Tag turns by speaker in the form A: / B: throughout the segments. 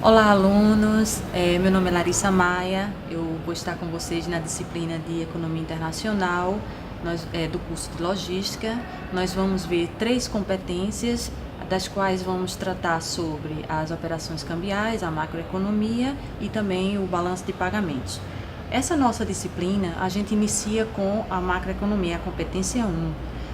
A: Olá, alunos! Meu nome é Larissa Maia, eu vou estar com vocês na disciplina de Economia Internacional do curso de Logística. Nós vamos ver 3 competências, das quais vamos tratar sobre as operações cambiais, a macroeconomia e também o balanço de pagamentos. Essa nossa disciplina, a gente inicia com a macroeconomia, a competência 1.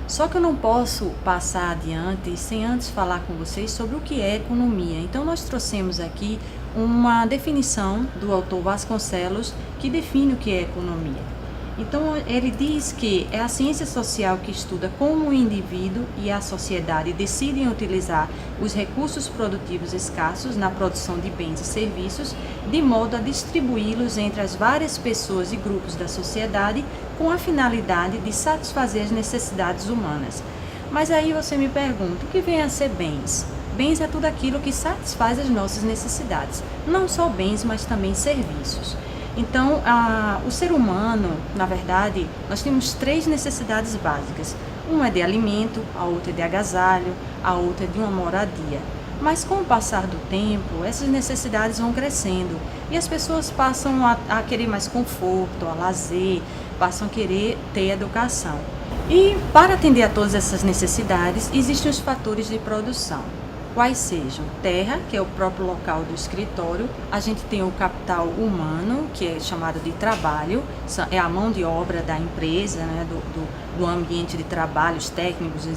A: Só que eu não posso passar adiante sem antes falar com vocês sobre o que é economia. Então nós trouxemos aqui uma definição do autor Vasconcelos que define o que é economia. Então ele diz que é a ciência social que estuda como o indivíduo e a sociedade decidem utilizar os recursos produtivos escassos na produção de bens e serviços, de modo a distribuí-los entre as várias pessoas e grupos da sociedade com a finalidade de satisfazer as necessidades humanas. Mas aí você me pergunta, o que vem a ser bens? Bens é tudo aquilo que satisfaz as nossas necessidades, não só bens, mas também serviços. Então, o ser humano, na verdade, nós temos 3 necessidades básicas. Uma é de alimento, a outra é de agasalho, a outra é de uma moradia. Mas com o passar do tempo, essas necessidades vão crescendo e as pessoas passam a querer mais conforto, a lazer, passam a querer ter educação. E para atender a todas essas necessidades, existem os fatores de produção. Quais sejam? Terra, que é o próprio local do escritório, a gente tem o capital humano, que é chamado de trabalho, é a mão de obra da empresa, né, do ambiente de trabalho, os técnicos,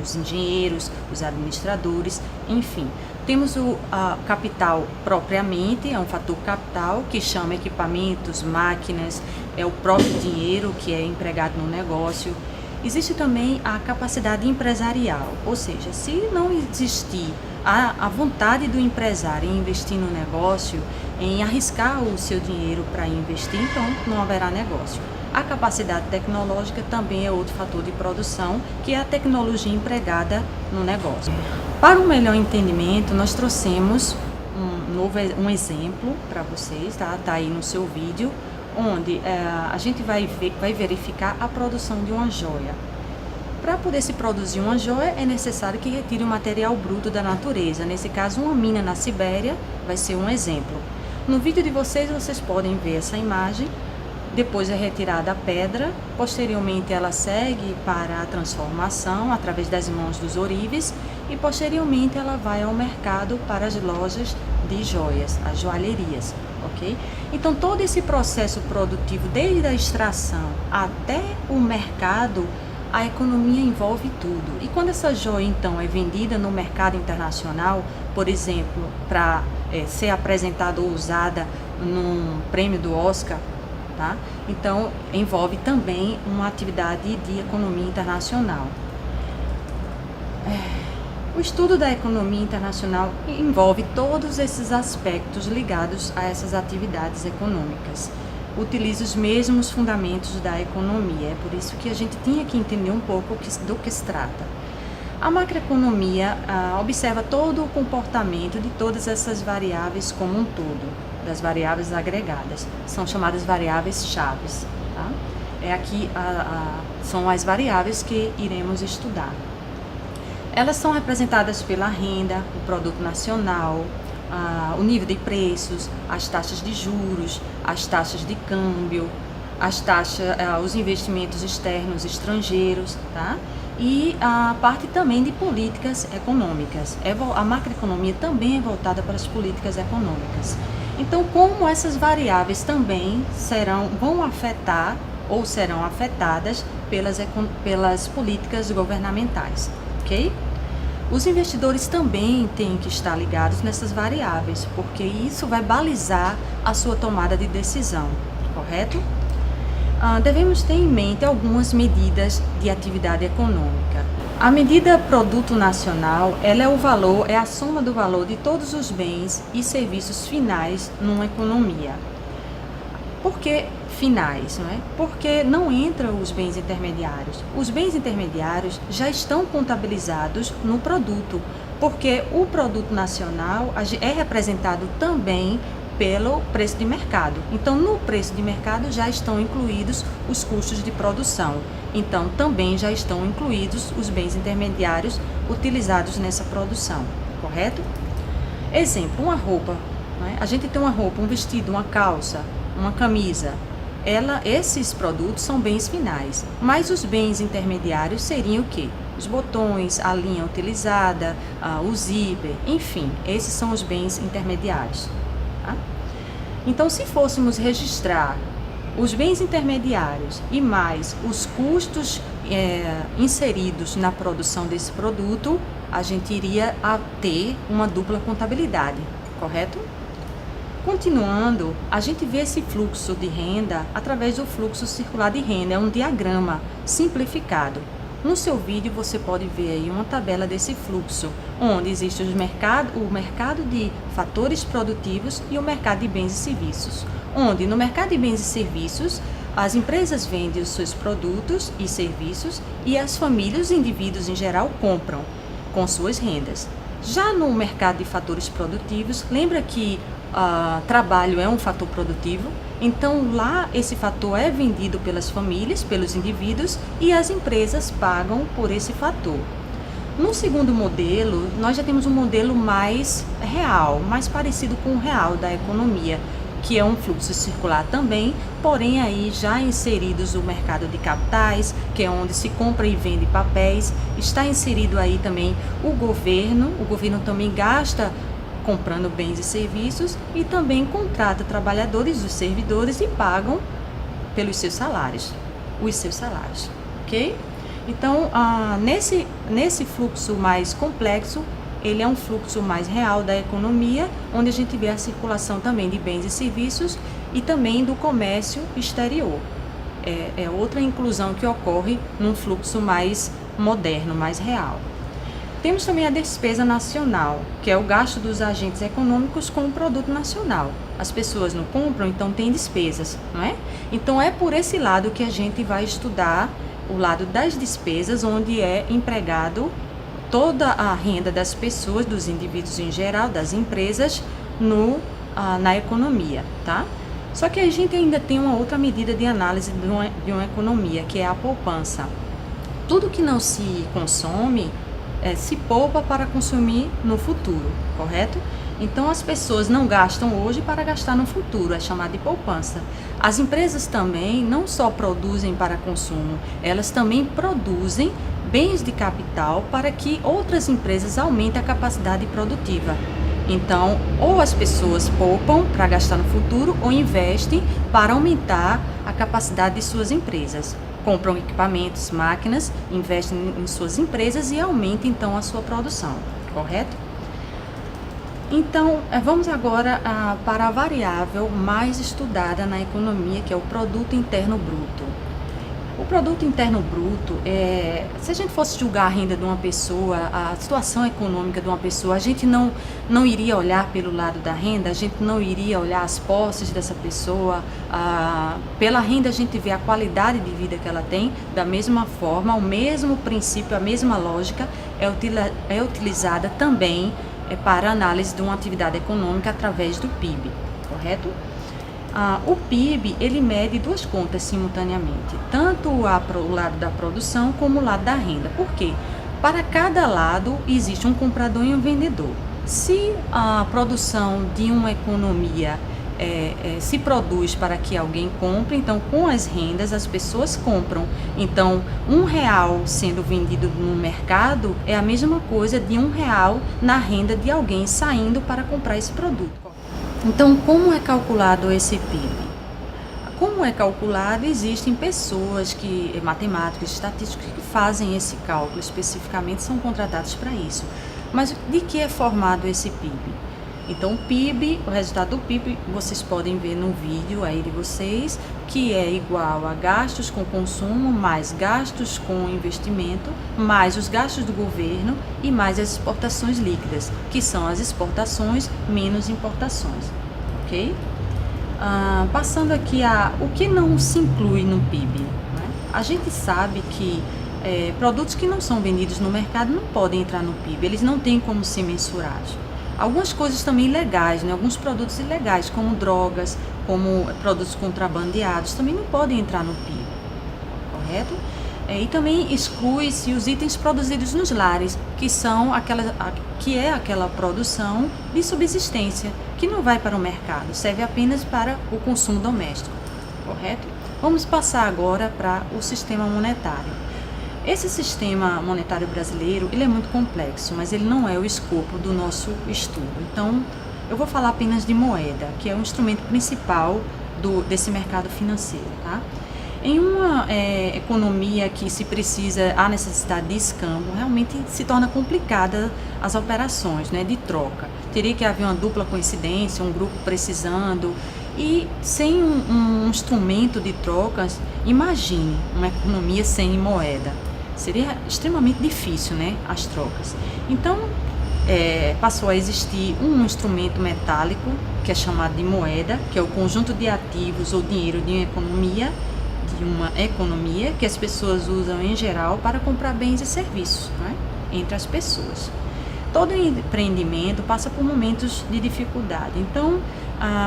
A: os engenheiros, os administradores, enfim. Temos o capital propriamente, é um fator capital que chama equipamentos, máquinas, é o próprio dinheiro que é empregado no negócio. Existe também a capacidade empresarial, ou seja, se não existir a vontade do empresário em investir no negócio, em arriscar o seu dinheiro para investir, então não haverá negócio. A capacidade tecnológica também é outro fator de produção, que é a tecnologia empregada no negócio. Para um melhor entendimento, nós trouxemos um exemplo para vocês, tá aí no seu vídeo, onde a gente vai verificar a produção de uma joia. Para poder se produzir uma joia, é necessário que retire o material bruto da natureza. Nesse caso, uma mina na Sibéria vai ser um exemplo. No vídeo de vocês podem ver essa imagem. Depois é retirada a pedra, posteriormente ela segue para a transformação através das mãos dos ourives e posteriormente ela vai ao mercado para as lojas de joias, as joalherias, ok? Então todo esse processo produtivo, desde a extração até o mercado, a economia envolve tudo. E quando essa joia então é vendida no mercado internacional, por exemplo, para ser apresentada ou usada num prêmio do Oscar, tá? Então, envolve também uma atividade de economia internacional. O estudo da economia internacional envolve todos esses aspectos ligados a essas atividades econômicas. Utiliza os mesmos fundamentos da economia, é por isso que a gente tinha que entender um pouco do que se trata. A macroeconomia observa todo o comportamento de todas essas variáveis como um todo, das variáveis agregadas, são chamadas variáveis chaves. Tá? Aqui são as variáveis que iremos estudar. Elas são representadas pela renda, o produto nacional, o nível de preços, as taxas de juros, as taxas de câmbio, os investimentos externos estrangeiros, tá? E a parte também de políticas econômicas. A macroeconomia também é voltada para as políticas econômicas. Então, como essas variáveis também vão afetar ou serão afetadas pelas políticas governamentais, ok? Os investidores também têm que estar ligados nessas variáveis, porque isso vai balizar a sua tomada de decisão, correto? Devemos ter em mente algumas medidas de atividade econômica. A medida produto nacional, ela é a soma do valor de todos os bens e serviços finais numa economia. Por que finais, não é? Porque não entram os bens intermediários. Os bens intermediários já estão contabilizados no produto, porque o produto nacional é representado também pelo preço de mercado. Então, no preço de mercado já estão incluídos os custos de produção. Então, também já estão incluídos os bens intermediários utilizados nessa produção, correto? Exemplo, uma roupa, né? A gente tem uma roupa, um vestido, uma calça, uma camisa. Esses produtos são bens finais, mas os bens intermediários seriam o quê? Os botões, a linha utilizada, o zíper, enfim, esses são os bens intermediários. Tá? Então, se fôssemos registrar os bens intermediários e mais os custos inseridos na produção desse produto, a gente iria ter uma dupla contabilidade, correto? Continuando, a gente vê esse fluxo de renda através do fluxo circular de renda, é um diagrama simplificado. No seu vídeo você pode ver aí uma tabela desse fluxo, onde existe o mercado de fatores produtivos e o mercado de bens e serviços. Onde no mercado de bens e serviços, as empresas vendem os seus produtos e serviços e as famílias, os indivíduos em geral, compram com suas rendas. Já no mercado de fatores produtivos, lembra que trabalho é um fator produtivo, então lá esse fator é vendido pelas famílias, pelos indivíduos e as empresas pagam por esse fator. No segundo modelo, nós já temos um modelo mais real, mais parecido com o real da economia, que é um fluxo circular também, porém aí já inseridos o mercado de capitais, que é onde se compra e vende papéis, está inserido aí também o governo também gasta comprando bens e serviços e também contrata trabalhadores, os servidores, e pagam pelos seus salários, ok? Então, nesse fluxo mais complexo, ele é um fluxo mais real da economia, onde a gente vê a circulação também de bens e serviços e também do comércio exterior. É outra inclusão que ocorre num fluxo mais moderno, mais real. Temos também a despesa nacional, que é o gasto dos agentes econômicos com o produto nacional. As pessoas não compram, então tem despesas, não é? Então é por esse lado que a gente vai estudar o lado das despesas, onde é empregado toda a renda das pessoas, dos indivíduos em geral, das empresas, na economia, tá? Só que a gente ainda tem uma outra medida de análise de uma economia, que é a poupança. Tudo que não se consome se poupa para consumir no futuro, correto? Então as pessoas não gastam hoje para gastar no futuro, é chamado de poupança. As empresas também não só produzem para consumo, elas também produzem bens de capital para que outras empresas aumentem a capacidade produtiva. Então, ou as pessoas poupam para gastar no futuro ou investem para aumentar a capacidade de suas empresas. Compram equipamentos, máquinas, investem em suas empresas e aumentam então a sua produção, correto? Então, vamos agora para a variável mais estudada na economia, que é o produto interno bruto. O produto interno bruto, se a gente fosse julgar a renda de uma pessoa, a situação econômica de uma pessoa, a gente não iria olhar pelo lado da renda, a gente não iria olhar as posses dessa pessoa. Pela renda a gente vê a qualidade de vida que ela tem, da mesma forma, o mesmo princípio, a mesma lógica é utilizada também para análise de uma atividade econômica através do PIB, correto? O PIB, ele mede duas contas simultaneamente, tanto o lado da produção como o lado da renda. Por quê? Para cada lado existe um comprador e um vendedor. Se a produção de uma economia se produz para que alguém compre, então com as rendas as pessoas compram. Então, R$1 sendo vendido no mercado é a mesma coisa de R$1 na renda de alguém saindo para comprar esse produto. Então, como é calculado esse PIB? Como é calculado, existem pessoas matemáticos, estatísticos, que fazem esse cálculo especificamente, são contratados para isso. Mas de que é formado esse PIB? Então, o PIB, o resultado do PIB, vocês podem ver no vídeo aí de vocês, que é igual a gastos com consumo, mais gastos com investimento, mais os gastos do governo e mais as exportações líquidas, que são as exportações menos importações, ok? Passando aqui o que não se inclui no PIB, né? A gente sabe que produtos que não são vendidos no mercado não podem entrar no PIB, eles não têm como ser mensurados. Algumas coisas também ilegais, né? Alguns produtos ilegais, como drogas, como produtos contrabandeados, também não podem entrar no PIB, correto? E também exclui-se os itens produzidos nos lares, que é aquela produção de subsistência, que não vai para o mercado, serve apenas para o consumo doméstico, correto? Vamos passar agora para o sistema monetário. Esse sistema monetário brasileiro, ele é muito complexo, mas ele não é o escopo do nosso estudo. Então, eu vou falar apenas de moeda, que é o instrumento principal desse mercado financeiro, tá? Em uma economia que há necessidade de escambo, realmente se torna complicada as operações, né, de troca. Teria que haver uma dupla coincidência, um grupo precisando, e sem um instrumento de trocas, imagine uma economia sem moeda. Seria extremamente difícil, né, as trocas. Então, passou a existir um instrumento metálico, que é chamado de moeda, que é o conjunto de ativos ou dinheiro de uma economia que as pessoas usam em geral para comprar bens e serviços, né, entre as pessoas. Todo empreendimento passa por momentos de dificuldade, então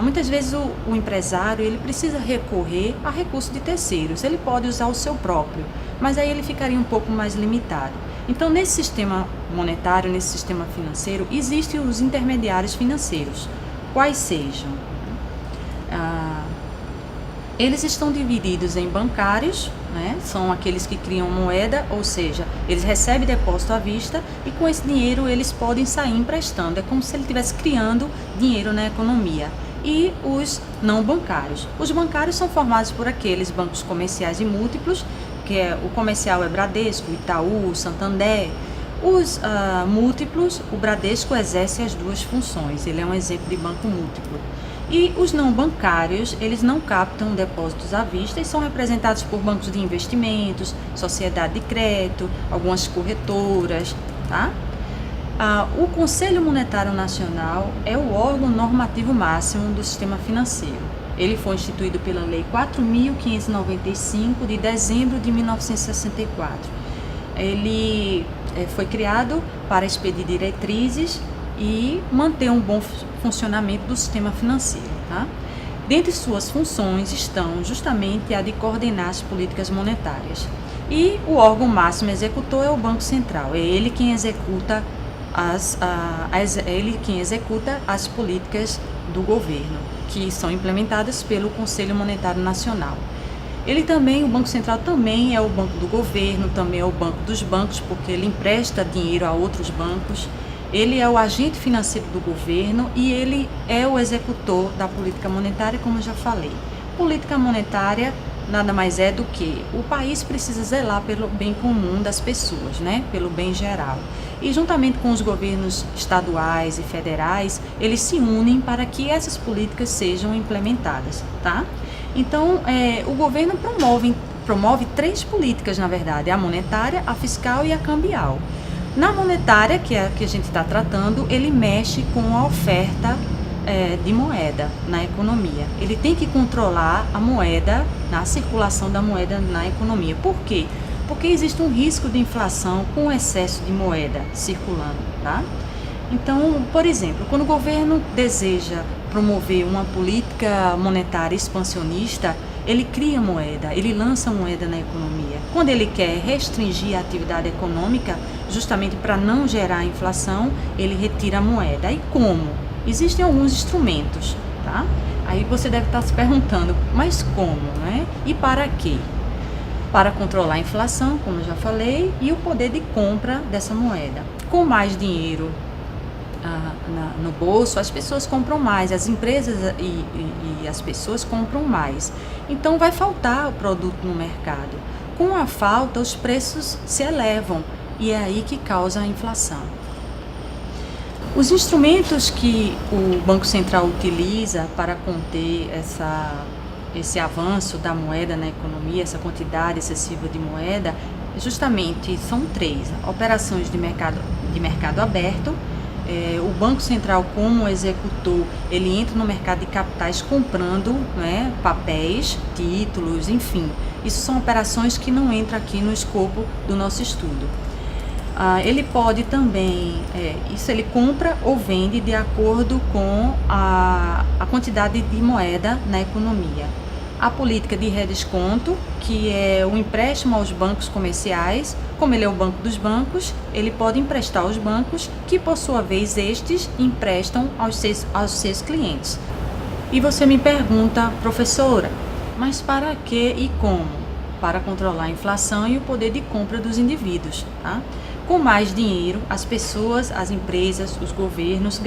A: muitas vezes o empresário ele precisa recorrer a recursos de terceiros. Ele pode usar o seu próprio, mas aí ele ficaria um pouco mais limitado. Então, nesse sistema monetário, nesse sistema financeiro, existem os intermediários financeiros, quais sejam. Eles estão divididos em bancários, né? São aqueles que criam moeda, ou seja, eles recebem depósito à vista e com esse dinheiro eles podem sair emprestando. É como se ele estivesse criando dinheiro na economia. E os não bancários. Os bancários são formados por aqueles bancos comerciais e múltiplos, que o comercial é Bradesco, Itaú, Santander. Os múltiplos, o Bradesco exerce as duas funções, ele é um exemplo de banco múltiplo. E os não bancários, eles não captam depósitos à vista e são representados por bancos de investimentos, sociedade de crédito, algumas corretoras, tá? O Conselho Monetário Nacional é o órgão normativo máximo do sistema financeiro. Ele foi instituído pela Lei 4.595 de dezembro de 1964. Ele foi criado para expedir diretrizes e manter um bom funcionamento do sistema financeiro, tá? Dentre suas funções estão justamente a de coordenar as políticas monetárias. E o órgão máximo executor é o Banco Central, é ele quem executa as políticas do governo, que são implementadas pelo Conselho Monetário Nacional. O Banco Central também é o banco do governo, também é o banco dos bancos, porque ele empresta dinheiro a outros bancos. Ele é o agente financeiro do governo e ele é o executor da política monetária, como eu já falei. Política monetária nada mais é do que o país precisa zelar pelo bem comum das pessoas, né? Pelo bem geral. E juntamente com os governos estaduais e federais, eles se unem para que essas políticas sejam implementadas, tá? Então, o governo promove três políticas, na verdade, a monetária, a fiscal e a cambial. Na monetária, que é a que a gente está tratando, ele mexe com a oferta de moeda na economia. Ele tem que controlar a moeda, a circulação da moeda na economia. Por quê? Porque existe um risco de inflação com excesso de moeda circulando, tá? Então, por exemplo, quando o governo deseja promover uma política monetária expansionista, ele cria moeda, ele lança moeda na economia. Quando ele quer restringir a atividade econômica, justamente para não gerar inflação, ele retira a moeda. E como? Existem alguns instrumentos, tá? Aí você deve estar se perguntando, mas como, né? E para quê? Para controlar a inflação, como eu já falei, e o poder de compra dessa moeda. Com mais dinheiro no bolso, as pessoas compram mais, as empresas e as pessoas compram mais. Então vai faltar o produto no mercado. Com a falta, os preços se elevam e é aí que causa a inflação. Os instrumentos que o Banco Central utiliza para conter esse avanço da moeda na economia, essa quantidade excessiva de moeda, justamente são três: operações de mercado aberto, O Banco Central, como executor, ele entra no mercado de capitais comprando, né, papéis, títulos, enfim. Isso são operações que não entram aqui no escopo do nosso estudo. Ele pode também, ele compra ou vende de acordo com a quantidade de moeda na economia. A política de redesconto, que é o empréstimo aos bancos comerciais. Como ele é o banco dos bancos, ele pode emprestar aos bancos, que por sua vez estes emprestam aos seus clientes. E você me pergunta, professora, mas para que e como? Para controlar a inflação e o poder de compra dos indivíduos, tá? Com mais dinheiro, as pessoas, as empresas, os governos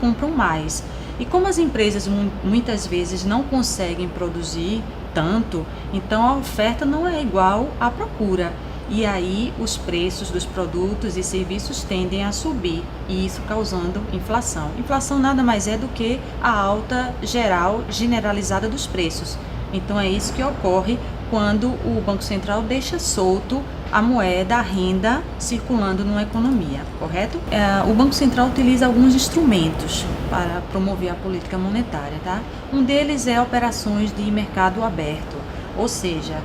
A: compram mais. E como as empresas muitas vezes não conseguem produzir tanto, então a oferta não é igual à procura. E aí os preços dos produtos e serviços tendem a subir, e isso causando inflação. Inflação nada mais é do que a alta geral generalizada dos preços. Então é isso que ocorre quando o Banco Central deixa solto a moeda, a renda circulando numa economia, correto? O Banco Central utiliza alguns instrumentos para promover a política monetária, tá? Um deles é operações de mercado aberto, ou seja,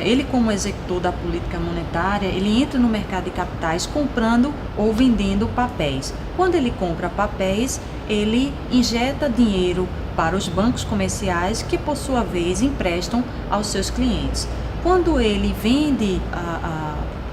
A: ele como executor da política monetária, ele entra no mercado de capitais comprando ou vendendo papéis. Quando ele compra papéis, ele injeta dinheiro para os bancos comerciais, que por sua vez emprestam aos seus clientes. Quando ele vende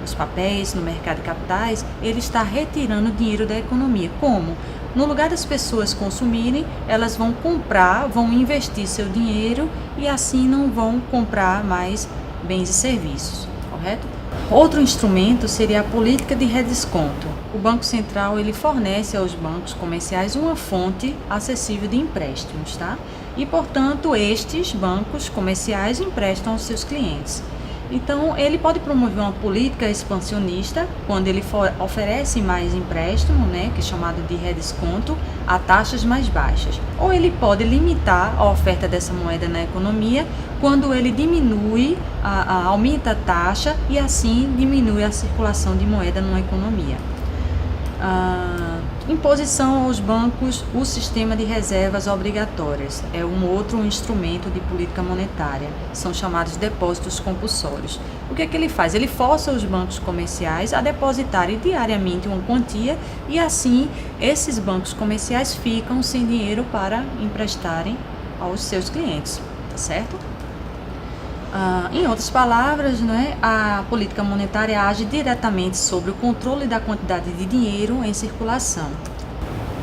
A: os papéis no mercado de capitais, ele está retirando dinheiro da economia. Como? No lugar das pessoas consumirem, elas vão comprar, vão investir seu dinheiro e assim não vão comprar mais bens e serviços, correto? Outro instrumento seria a política de redesconto. O Banco Central ele fornece aos bancos comerciais uma fonte acessível de empréstimos, tá? E, portanto, estes bancos comerciais emprestam aos seus clientes. Então, ele pode promover uma política expansionista quando ele oferece mais empréstimo, né, que é chamado de redesconto, a taxas mais baixas. Ou ele pode limitar a oferta dessa moeda na economia quando ele diminui, aumenta a taxa e assim diminui a circulação de moeda numa economia. Imposição aos bancos o sistema de reservas obrigatórias é um outro instrumento de política monetária, são chamados depósitos compulsórios. O que é que ele faz? Ele força os bancos comerciais a depositarem diariamente uma quantia e assim esses bancos comerciais ficam sem dinheiro para emprestarem aos seus clientes, tá certo? Em outras palavras, né, a política monetária age diretamente sobre o controle da quantidade de dinheiro em circulação.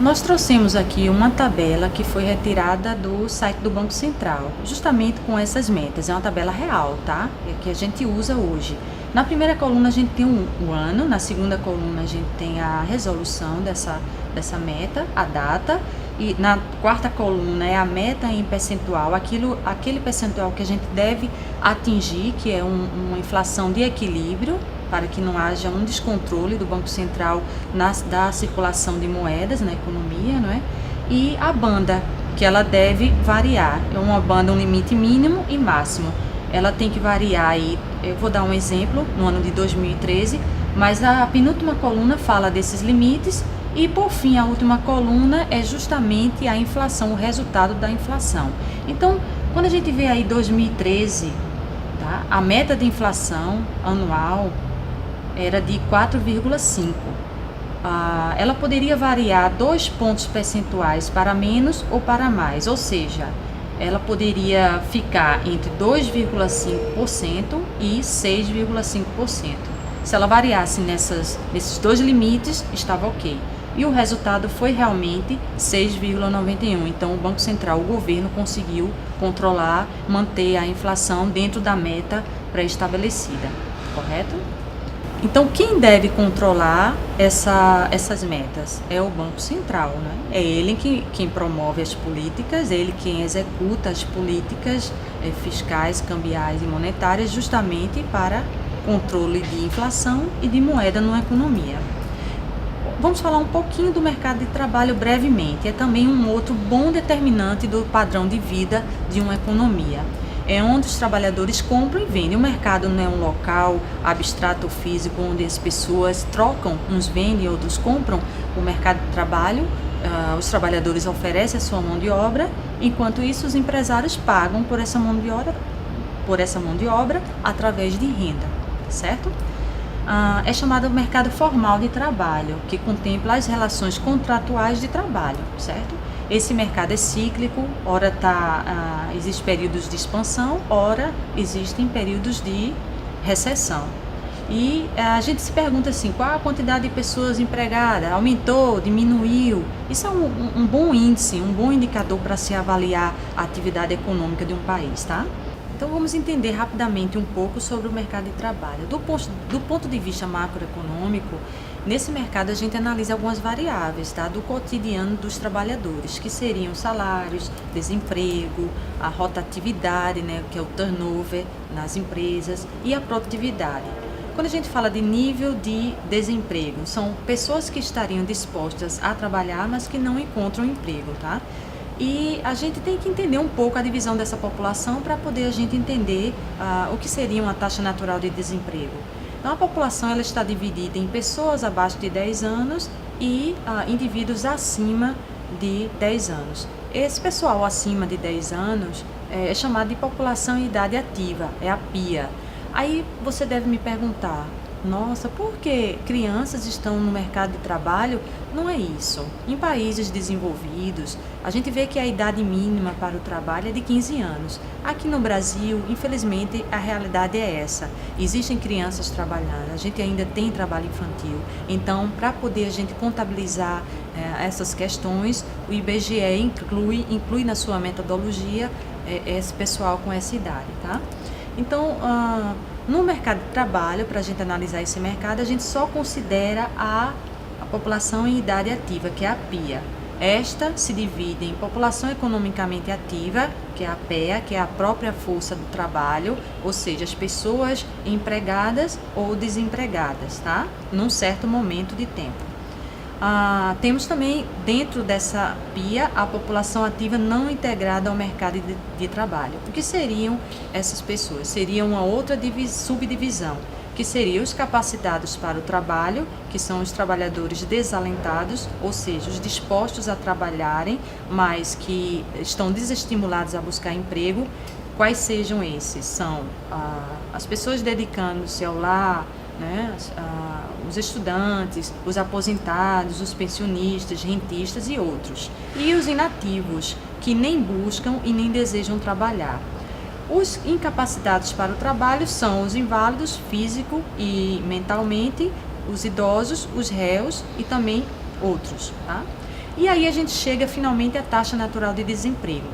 A: Nós trouxemos aqui uma tabela que foi retirada do site do Banco Central, justamente com essas metas. É uma tabela real, tá? É que a gente usa hoje. Na primeira coluna a gente tem o ano, na segunda coluna a gente tem a resolução dessa meta, a data, e na quarta coluna é a meta em percentual, aquele percentual que a gente deve atingir, que é uma inflação de equilíbrio, para que não haja um descontrole do Banco Central da circulação de moedas na economia, não é? E a banda, que ela deve variar, é uma banda, um limite mínimo e máximo. Ela tem que variar aí, eu vou dar um exemplo, no ano de 2013, mas a penúltima coluna fala desses limites e, por fim, a última coluna é justamente a inflação, o resultado da inflação. Então, quando a gente vê aí 2013, tá, a meta de inflação anual era de 4,5. Ela poderia variar 2 pontos percentuais para menos ou para mais, ou seja, ela poderia ficar entre 2,5% e 6,5%. Se ela variasse nesses dois limites, estava ok. E o resultado foi realmente 6,91. Então, o Banco Central, o governo, conseguiu controlar, manter a inflação dentro da meta pré-estabelecida, correto? Então, quem deve controlar essas metas é o Banco Central, né? É ele quem promove as políticas, ele quem executa as políticas fiscais, cambiais e monetárias, justamente para controle de inflação e de moeda numa economia. Vamos falar um pouquinho do mercado de trabalho brevemente. É também um outro bom determinante do padrão de vida de uma economia. é onde os trabalhadores compram e vendem. O mercado não é um local abstrato ou físico onde as pessoas trocam, uns vendem, outros compram. O mercado de trabalho, os trabalhadores oferecem a sua mão de obra, enquanto isso os empresários pagam por essa mão de obra através de renda, certo? É chamado mercado formal de trabalho, que contempla as relações contratuais de trabalho, certo? Esse mercado é cíclico, ora existem períodos de expansão, ora existem períodos de recessão. E a gente se pergunta assim, qual a quantidade de pessoas empregadas? Aumentou, diminuiu? Isso é um bom índice, um bom indicador para se avaliar a atividade econômica de um país, tá? Então vamos entender rapidamente um pouco sobre o mercado de trabalho. Do ponto de vista macroeconômico, nesse mercado a gente analisa algumas variáveis, tá? Do cotidiano dos trabalhadores, que seriam salários, desemprego, a rotatividade, né, que é o turnover nas empresas, e a produtividade. Quando a gente fala de nível de desemprego, são pessoas que estariam dispostas a trabalhar, mas que não encontram emprego, tá? E a gente tem que entender um pouco a divisão dessa população para poder a gente entender o que seria uma taxa natural de desemprego. Então, a população ela está dividida em pessoas abaixo de 10 anos e indivíduos acima de 10 anos. Esse pessoal acima de 10 anos é chamado de população em idade ativa, é a PIA. Aí você deve me perguntar, nossa, por que crianças estão no mercado de trabalho? Não é isso. Em países desenvolvidos, a gente vê que a idade mínima para o trabalho é de 15 anos. Aqui no Brasil, infelizmente, a realidade é essa. Existem crianças trabalhando, a gente ainda tem trabalho infantil. Então, para poder a gente contabilizar essas questões, o IBGE inclui na sua metodologia esse pessoal com essa idade, tá? Então, no mercado de trabalho, para a gente analisar esse mercado, a gente só considera a população em idade ativa, que é a PIA. Esta se divide em população economicamente ativa, que é a PEA, que é a própria força do trabalho, ou seja, as pessoas empregadas ou desempregadas, tá? Num certo momento de tempo. Temos também, dentro dessa PIA, a população ativa não integrada ao mercado de trabalho. O que seriam essas pessoas? Seria uma outra subdivisão, que seriam os capacitados para o trabalho, que são os trabalhadores desalentados, ou seja, os dispostos a trabalharem, mas que estão desestimulados a buscar emprego. Quais sejam esses? São as pessoas dedicando-se ao lar, né? Os estudantes, os aposentados, os pensionistas, rentistas e outros. E os inativos, que nem buscam e nem desejam trabalhar. Os incapacitados para o trabalho são os inválidos físico e mentalmente, os idosos, os réus e também outros, tá? E aí a gente chega finalmente à taxa natural de desemprego.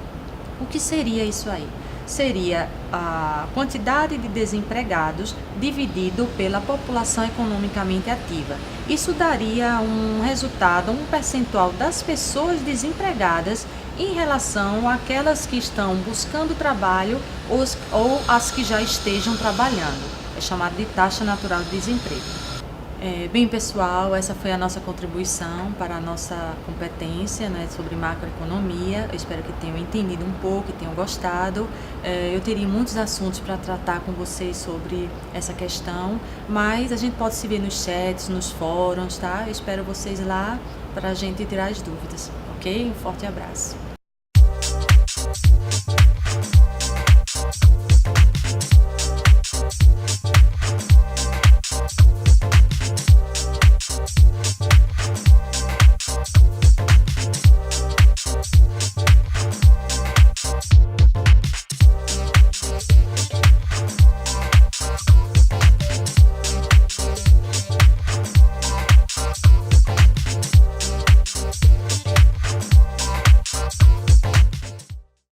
A: O que seria isso aí? Seria a quantidade de desempregados dividido pela população economicamente ativa. Isso daria um resultado, um percentual das pessoas desempregadas em relação àquelas que estão buscando trabalho ou as que já estejam trabalhando. É chamado de taxa natural de desemprego. Bem, pessoal, essa foi a nossa contribuição para a nossa competência, né, sobre macroeconomia. Eu espero que tenham entendido um pouco, que tenham gostado. Eu teria muitos assuntos para tratar com vocês sobre essa questão, mas a gente pode se ver nos chats, nos fóruns, tá? Eu espero vocês lá para a gente tirar as dúvidas, ok? Um forte abraço.